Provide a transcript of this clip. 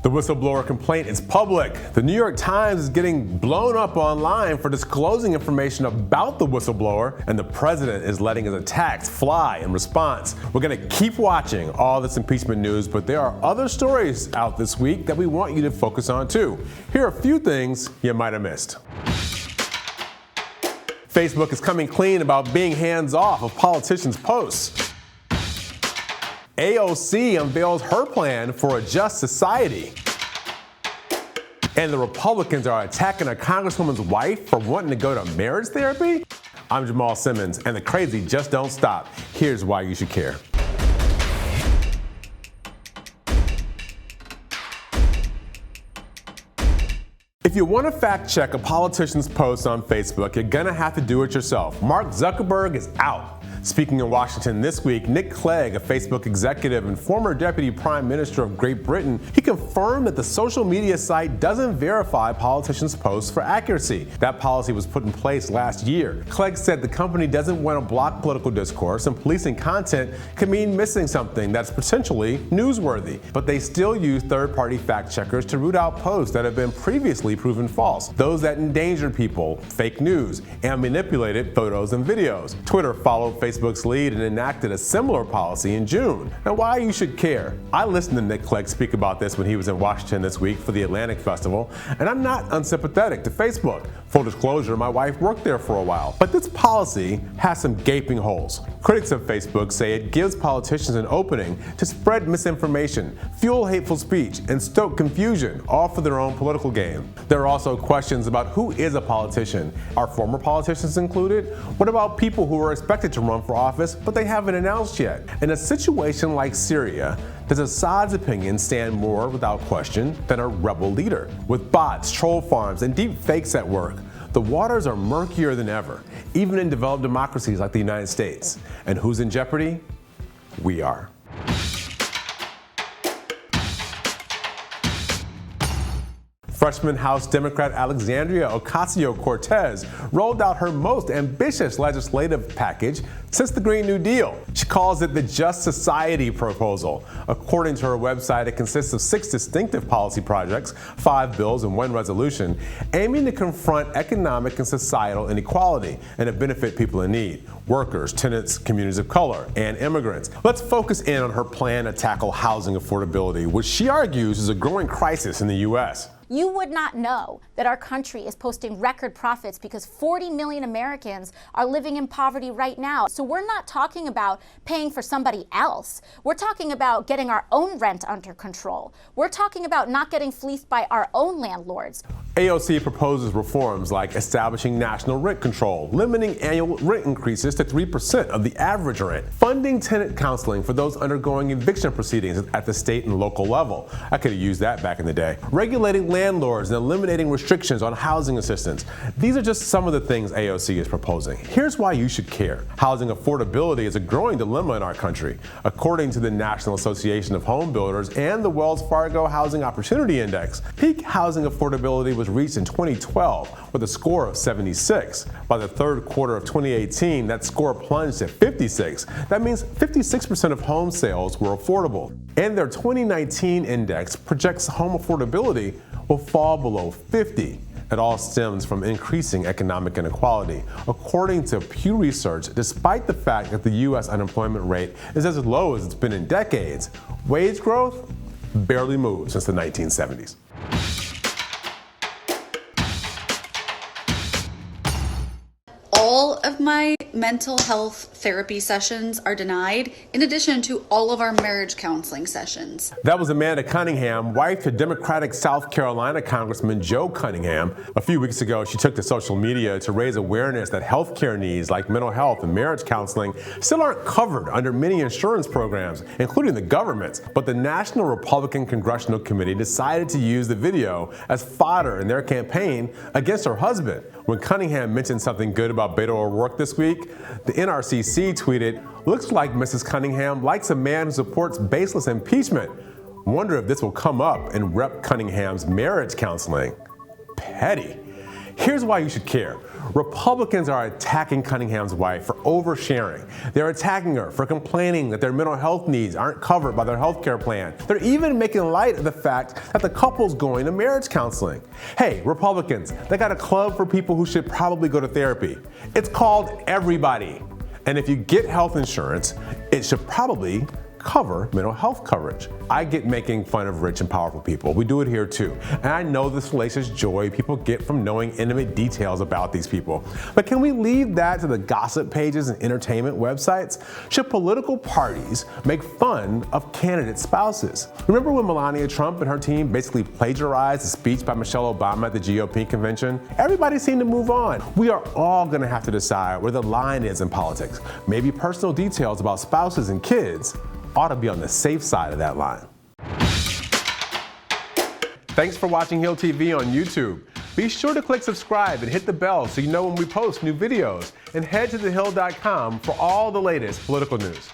The whistleblower complaint is public. The New York Times is getting blown up online for disclosing information about the whistleblower, and the president is letting his attacks fly in response. We're going to keep watching all this impeachment news, but there are other stories out this week that we want you to focus on too. Here are a few things you might have missed. Facebook is coming clean about being hands-off of politicians' posts. AOC unveils her plan for a just society. And the Republicans are attacking a congresswoman's wife for wanting to go to marriage therapy? I'm Jamal Simmons, and the crazy just don't stop. Here's why you should care. If you want to fact check a politician's post on Facebook, you're gonna have to do it yourself. Mark Zuckerberg is out. Speaking in Washington this week, Nick Clegg, a Facebook executive and former Deputy Prime Minister of Great Britain, he confirmed that the social media site doesn't verify politicians' posts for accuracy. That policy was put in place last year. Clegg said the company doesn't want to block political discourse, and policing content could mean missing something that's potentially newsworthy. But they still use third-party fact checkers to root out posts that have been previously proven false, those that endanger people, fake news, and manipulated photos and videos. Twitter followed Facebook's lead and enacted a similar policy in June. Now, why you should care? I listened to Nick Clegg speak about this when he was in Washington this week for the Atlantic Festival, and I'm not unsympathetic to Facebook. Full disclosure, my wife worked there for a while. But this policy has some gaping holes. Critics of Facebook say it gives politicians an opening to spread misinformation, fuel hateful speech, and stoke confusion, all for their own political gain. There are also questions about who is a politician. Are former politicians included? What about people who are expected to run for office, but they haven't announced yet? In a situation like Syria, does Assad's opinion stand more without question than a rebel leader? With bots, troll farms, and deep fakes at work, the waters are murkier than ever, even in developed democracies like the United States. And who's in jeopardy? We are. Freshman House Democrat Alexandria Ocasio-Cortez rolled out her most ambitious legislative package since the Green New Deal. She calls it the Just Society proposal. According to her website, it consists of 6 distinctive policy projects, 5 bills and 1 resolution, aiming to confront economic and societal inequality and to benefit people in need: workers, tenants, communities of color, and immigrants. Let's focus in on her plan to tackle housing affordability, which she argues is a growing crisis in the U.S. You would not know that our country is posting record profits because 40 million Americans are living in poverty right now. So we're not talking about paying for somebody else. We're talking about getting our own rent under control. We're talking about not getting fleeced by our own landlords. AOC proposes reforms like establishing national rent control, limiting annual rent increases to 3% of the average rent, funding tenant counseling for those undergoing eviction proceedings at the state and local level. I could have used that back in the day. Regulating landlords and eliminating restrictions on housing assistance. These are just some of the things AOC is proposing. Here's why you should care. Housing affordability is a growing dilemma in our country. According to the National Association of Home Builders and the Wells Fargo Housing Opportunity Index, peak housing affordability was reached in 2012 with a score of 76. By the third quarter of 2018, that score plunged to 56. That means 56% of home sales were affordable. And their 2019 index projects home affordability will fall below 50. It all stems from increasing economic inequality. According to Pew Research, despite the fact that the U.S. unemployment rate is as low as it's been in decades, wage growth barely moved since the 1970s. All of my mental health therapy sessions are denied, in addition to all of our marriage counseling sessions. That was Amanda Cunningham, wife to Democratic South Carolina Congressman Joe Cunningham. A few weeks ago, she took to social media to raise awareness that healthcare needs like mental health and marriage counseling still aren't covered under many insurance programs, including the government's. But the National Republican Congressional Committee decided to use the video as fodder in their campaign against her husband. When Cunningham mentioned something good about Beto O'Rourke this week, the NRCC tweeted, "Looks like Mrs. Cunningham likes a man who supports baseless impeachment. Wonder if this will come up in Rep. Cunningham's marriage counseling." Petty. Here's why you should care. Republicans are attacking Cunningham's wife for oversharing. They're attacking her for complaining that their mental health needs aren't covered by their health care plan. They're even making light of the fact that the couple's going to marriage counseling. Hey, Republicans, they got a club for people who should probably go to therapy. It's called Everybody. And if you get health insurance, it should probably cover mental health coverage. I get making fun of rich and powerful people. We do it here too. And I know the salacious joy people get from knowing intimate details about these people. But can we leave that to the gossip pages and entertainment websites? Should political parties make fun of candidate spouses? Remember when Melania Trump and her team basically plagiarized a speech by Michelle Obama at the GOP convention? Everybody seemed to move on. We are all gonna have to decide where the line is in politics. Maybe personal details about spouses and kids ought to be on the safe side of that line. Thanks for watching Hill TV on YouTube. Be sure to click subscribe and hit the bell so you know when we post new videos. And head to thehill.com for all the latest political news.